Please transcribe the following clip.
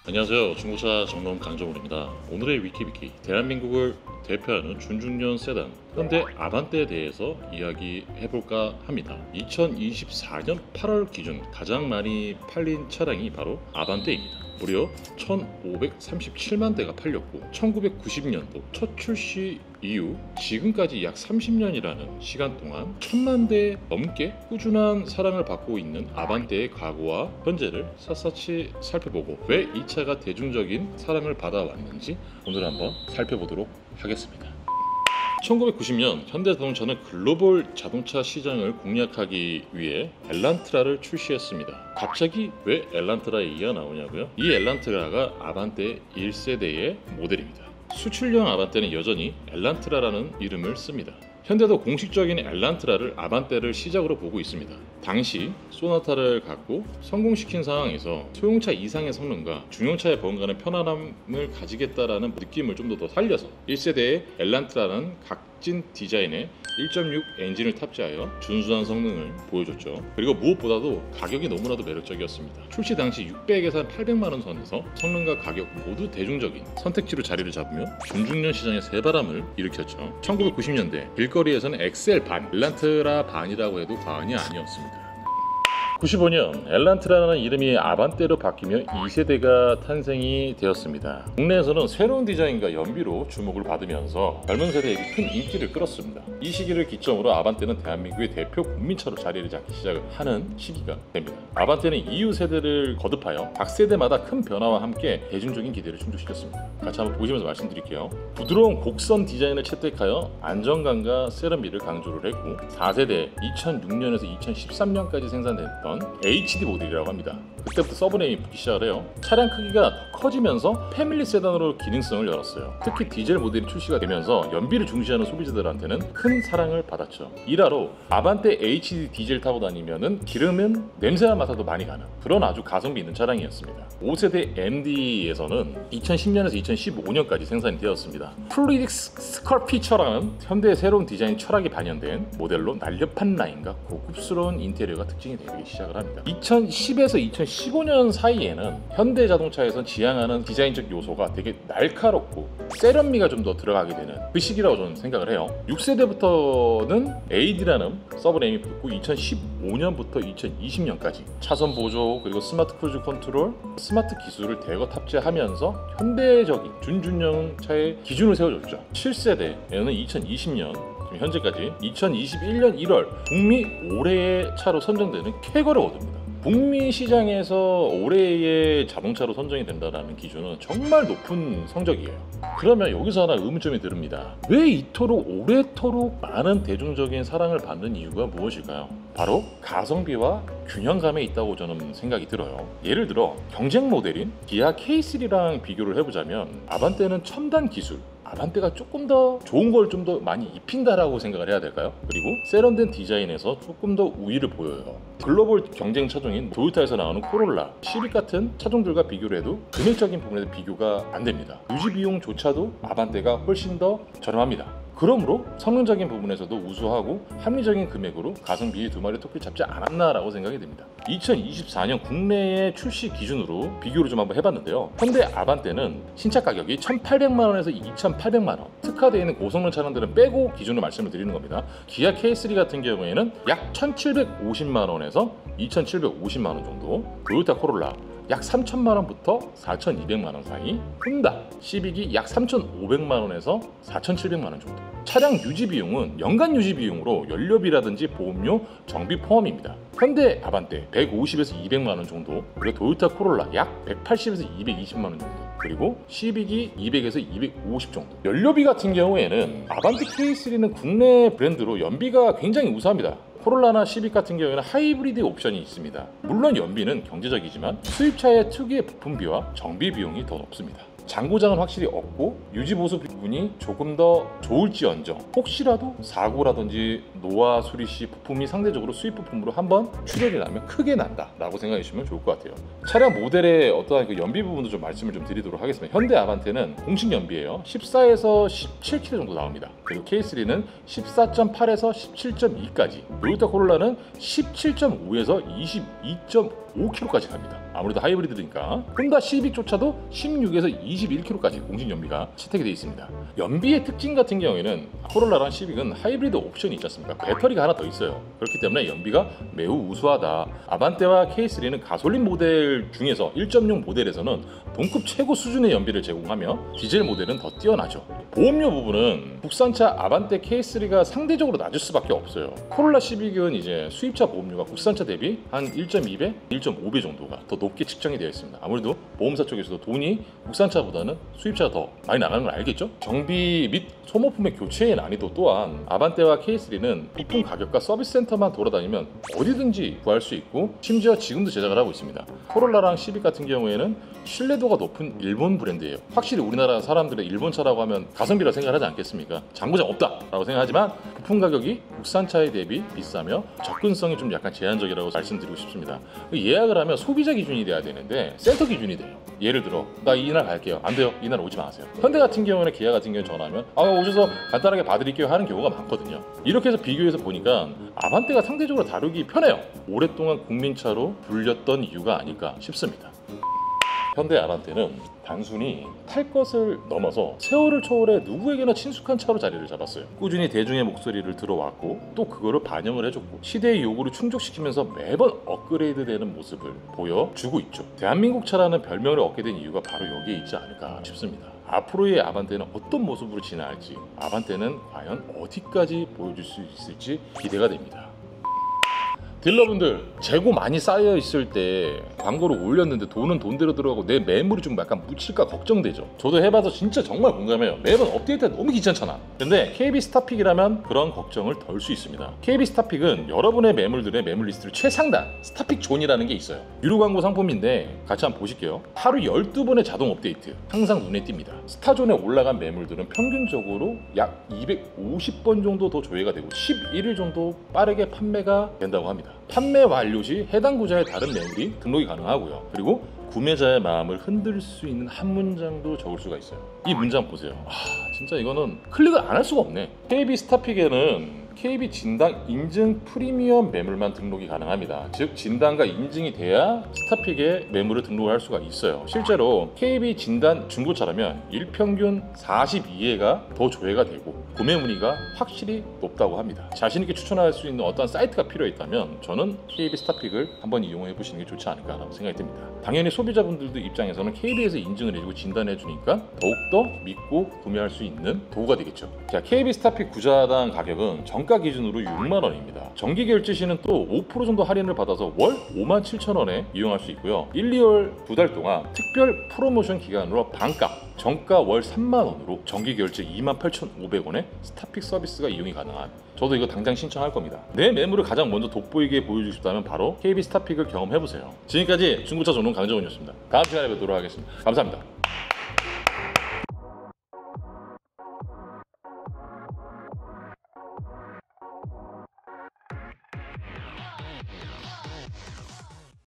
안녕하세요. 중고차 정론 강정훈입니다. 오늘의 위키비키, 대한민국을 대표하는 준중년 세단 현대 아반떼에 대해서 이야기해볼까 합니다. 2024년 8월 기준 가장 많이 팔린 차량이 바로 아반떼입니다. 무려 1,537만 대가 팔렸고 1990년도 첫 출시 이후 지금까지 약 30년이라는 시간 동안 1,000만 대 넘게 꾸준한 사랑을 받고 있는 아반떼의 과거와 현재를 샅샅이 살펴보고 왜 이 차가 대중적인 사랑을 받아왔는지 오늘 한번 살펴보도록 하겠습니다. 1990년 현대자동차는 글로벌 자동차 시장을 공략하기 위해 엘란트라를 출시했습니다. 갑자기 왜 엘란트라 얘기가 나오냐고요? 이 엘란트라가 아반떼 1세대의 모델입니다. 수출형 아반떼는 여전히 엘란트라라는 이름을 씁니다. 현대도 공식적인 엘란트라를 아반떼를 시작으로 보고 있습니다. 당시 소나타를 갖고 성공시킨 상황에서 소형차 이상의 성능과 중형차의 버금가는 편안함을 가지겠다라는 느낌을 좀 더 살려서 1세대의 엘란트라는 각진 디자인의 1.6 엔진을 탑재하여 준수한 성능을 보여줬죠. 그리고 무엇보다도 가격이 너무나도 매력적이었습니다. 출시 당시 600에서 800만 원 선에서 성능과 가격 모두 대중적인 선택지로 자리를 잡으며 준중년 시장에 새바람을 일으켰죠. 1990년대 길거리에서는 엑셀 반, 엘란트라 반이라고 해도 과언이 아니었습니다. 95년 엘란트라는 이름이 아반떼로 바뀌며 2세대가 탄생이 되었습니다. 국내에서는 새로운 디자인과 연비로 주목을 받으면서 젊은 세대에게 큰 인기를 끌었습니다. 이 시기를 기점으로 아반떼는 대한민국의 대표 국민차로 자리를 잡기 시작을 하는 시기가 됩니다. 아반떼는 이후 세대를 거듭하여 각 세대마다 큰 변화와 함께 대중적인 기대를 충족시켰습니다. 같이 한번 보시면서 말씀드릴게요. 부드러운 곡선 디자인을 채택하여 안정감과 세련미를 강조를 했고 4세대 2006년에서 2013년까지 생산됐던 HD 모델이라고 합니다. 그때부터 서브네임이 붙기 시작을 해요. 차량 크기가 더 커지면서 패밀리 세단으로 기능성을 열었어요. 특히 디젤 모델이 출시가 되면서 연비를 중시하는 소비자들한테는 큰 사랑을 받았죠. 일화로 아반떼 HD 디젤 타고 다니면은 기름은 냄새만 맡아도 많이 가는 그런 아주 가성비 있는 차량이었습니다. 5세대 MD에서는 2010년에서 2015년까지 생산이 되었습니다. 플루이딕 스컬피처라는 현대의 새로운 디자인 철학이 반영된 모델로 날렵한 라인과 고급스러운 인테리어가 특징이 되기 시작을 합니다. 2010에서 2015년 사이에는 현대 자동차에서 지향하는 디자인적 요소가 되게 날카롭고 세련미가 좀 더 들어가게 되는 그 시기라고 저는 생각을 해요. 6세대부터는 AD라는 서브네임이 붙고 2015년부터 2020년까지 차선 보조 그리고 스마트 크루즈 컨트롤, 스마트 기술을 대거 탑재하면서 현대적인 준중형 차의 기준을 세워줬죠. 7세대에는 2020년 현재까지 2021년 1월 북미 올해의 차로 선정되는 쾌거를 얻습니다. 북미 시장에서 올해의 자동차로 선정이 된다는 기준은 정말 높은 성적이에요. 그러면 여기서 하나 의문점이 들습니다. 왜 이토록 오래도록 많은 대중적인 사랑을 받는 이유가 무엇일까요? 바로 가성비와 균형감에 있다고 저는 생각이 들어요. 예를 들어 경쟁 모델인 기아 K3랑 비교를 해보자면 아반떼는 첨단 기술, 아반떼가 조금 더 좋은 걸 좀 더 많이 입힌다라고 생각을 해야 될까요? 그리고 세련된 디자인에서 조금 더 우위를 보여요. 글로벌 경쟁 차종인 도요타에서 나오는 코롤라, 시빅 같은 차종들과 비교를 해도 금액적인 부분에서 비교가 안 됩니다. 유지 비용조차도 아반떼가 훨씬 더 저렴합니다. 그러므로 성능적인 부분에서도 우수하고 합리적인 금액으로 가성비 두 마리 토끼를 잡지 않았나라고 생각이 듭니다. 2024년 국내의 출시 기준으로 비교를 좀 한번 해봤는데요. 현대 아반떼는 신차 가격이 1,800만 원에서 2,800만 원, 특화되어 있는 고성능 차량들은 빼고 기준을 말씀을 드리는 겁니다. 기아 K3 같은 경우에는 약 1,750만 원에서 2,750만 원 정도, 토요타 코롤라 약 3,000만 원부터 4,200만 원 사이, 혼다 시빅이 약 3,500만 원에서 4,700만 원 정도. 차량 유지 비용은 연간 유지 비용으로 연료비라든지 보험료, 정비 포함입니다. 현대 아반떼 150에서 200만 원 정도, 그리고 토요타 코롤라 약 180에서 220만 원 정도, 그리고 시빅이 200에서 250 정도. 연료비 같은 경우에는 아반떼 K3는 국내 브랜드로 연비가 굉장히 우수합니다. 코롤라나 시빅 같은 경우에는 하이브리드 옵션이 있습니다. 물론 연비는 경제적이지만 수입차의 특유의 부품비와 정비 비용이 더 높습니다. 장고장은 확실히 없고 유지 보수 부분이 조금 더 좋을지언정 혹시라도 사고라든지 노화 수리 시 부품이 상대적으로 수입 부품으로 한번 출혈이 나면 크게 난다라고 생각해 주시면 좋을 것 같아요. 차량 모델의 어떠한 그 연비 부분도 좀 말씀을 좀 드리도록 하겠습니다. 현대 아반떼는 공식 연비예요. 14에서 17km 정도 나옵니다. 그리고 K3는 14.8에서 17.2까지, 토요타 코롤라는 17.5에서 22.5km까지 갑니다. 아무래도 하이브리드니까. 혼다 시빅조차도 16에서 21km까지 공식 연비가 채택이 되어 있습니다. 연비의 특징 같은 경우에는 코롤라랑 시빅은 하이브리드 옵션이 있지 않습니까? 배터리가 하나 더 있어요. 그렇기 때문에 연비가 매우 우수하다. 아반떼와 K3는 가솔린 모델 중에서 1.0 모델에서는 동급 최고 수준의 연비를 제공하며 디젤 모델은 더 뛰어나죠. 보험료 부분은 국산차 아반떼 K3가 상대적으로 낮을 수밖에 없어요. 코롤라 시빅은 이제 수입차 보험료가 국산차 대비 한 1.2배, 1.5배 정도가 더 높게 측정이 되어 있습니다. 아무래도 보험사 쪽에서도 돈이 국산차보다는 수입차가 더 많이 나가는 걸 알겠죠? 정비 및 소모품의 교체의 난이도 또한 아반떼와 K3는 부품 가격과 서비스 센터만 돌아다니면 어디든지 구할 수 있고 심지어 지금도 제작을 하고 있습니다. 코롤라랑 시빅 같은 경우에는 신뢰도가 높은 일본 브랜드예요. 확실히 우리나라 사람들의 일본차라고 하면 가성비라 생각하지 않겠습니까? 장고장 없다라고 생각하지만 부품 가격이 국산차에 대비 비싸며 접근성이 좀 약간 제한적이라고 말씀드리고 싶습니다. 예약을 하면 소비자 기준이 돼야 되는데 센터 기준이 돼요. 예를 들어 나 이날 갈게요. 안 돼요. 이날 오지 마세요. 현대 같은 경우는 기아 같은 경우는 전화하면 오셔서 간단하게 봐드릴게요 하는 경우가 많거든요. 이렇게 해서 비교해서 보니까 아반떼가 상대적으로 다루기 편해요. 오랫동안 국민차로 불렸던 이유가 아닐까 싶습니다. 현대 아반떼는 단순히 탈 것을 넘어서 세월을 초월해 누구에게나 친숙한 차로 자리를 잡았어요. 꾸준히 대중의 목소리를 들어왔고 또 그거를 반영을 해줬고 시대의 요구를 충족시키면서 매번 업그레이드되는 모습을 보여주고 있죠. 대한민국 차라는 별명을 얻게 된 이유가 바로 여기에 있지 않을까 싶습니다. 앞으로의 아반떼는 어떤 모습으로 진화할지, 아반떼는 과연 어디까지 보여줄 수 있을지 기대가 됩니다. 딜러분들 재고 많이 쌓여 있을 때 광고를 올렸는데 돈은 돈대로 들어가고 내 매물이 좀 약간 묻힐까 걱정되죠. 저도 해봐서 진짜 정말 공감해요. 매번 업데이트가 너무 귀찮잖아. 근데 KB 스타픽이라면 그런 걱정을 덜 수 있습니다. KB 스타픽은 여러분의 매물들의 매물 리스트를 최상단 스타픽 존이라는 게 있어요. 유료 광고 상품인데 같이 한번 보실게요. 하루 12번의 자동 업데이트 항상 눈에 띕니다. 스타존에 올라간 매물들은 평균적으로 약 250번 정도 더 조회가 되고 11일 정도 빠르게 판매가 된다고 합니다. 판매 완료 시 해당 구자의 다른 매물이 등록이 가능하고요. 그리고 구매자의 마음을 흔들 수 있는 한 문장도 적을 수가 있어요. 이 문장 보세요. 진짜 이거는 클릭을 안 할 수가 없네. KB 스타픽에는 KB 진단 인증 프리미엄 매물만 등록이 가능합니다. 즉 진단과 인증이 돼야 스타픽에 매물을 등록할 수가 있어요. 실제로 KB 진단 중고차라면 일평균 42회가 더 조회가 되고 구매 문의가 확실히 높다고 합니다. 자신 있게 추천할 수 있는 어떤 사이트가 필요했다면 저는 KB 스타픽을 한번 이용해 보시는 게 좋지 않을까라고 생각이 듭니다. 당연히 소비자분들도 입장에서는 KB에서 인증을 해주고 진단해 주니까 더욱더 믿고 구매할 수 있는 도구가 되겠죠. 자, KB 스타픽 구자당 가격은 정가 기준으로 6만 원입니다. 정기 결제 시는 또 5% 정도 할인을 받아서 월 57,000원에 이용할 수 있고요. 1, 2월 2달 동안 특별 프로모션 기간으로 반값 정가 월 3만 원으로 정기 결제 28,500원에 스타픽 서비스가 이용이 가능한, 저도 이거 당장 신청할 겁니다. 내 매물을 가장 먼저 돋보이게 보여주고 싶다면 바로 KB 스타픽을 경험해보세요. 지금까지 중고차 전문 강정훈이었습니다. 다음 시간에 뵙도록 하겠습니다. 감사합니다.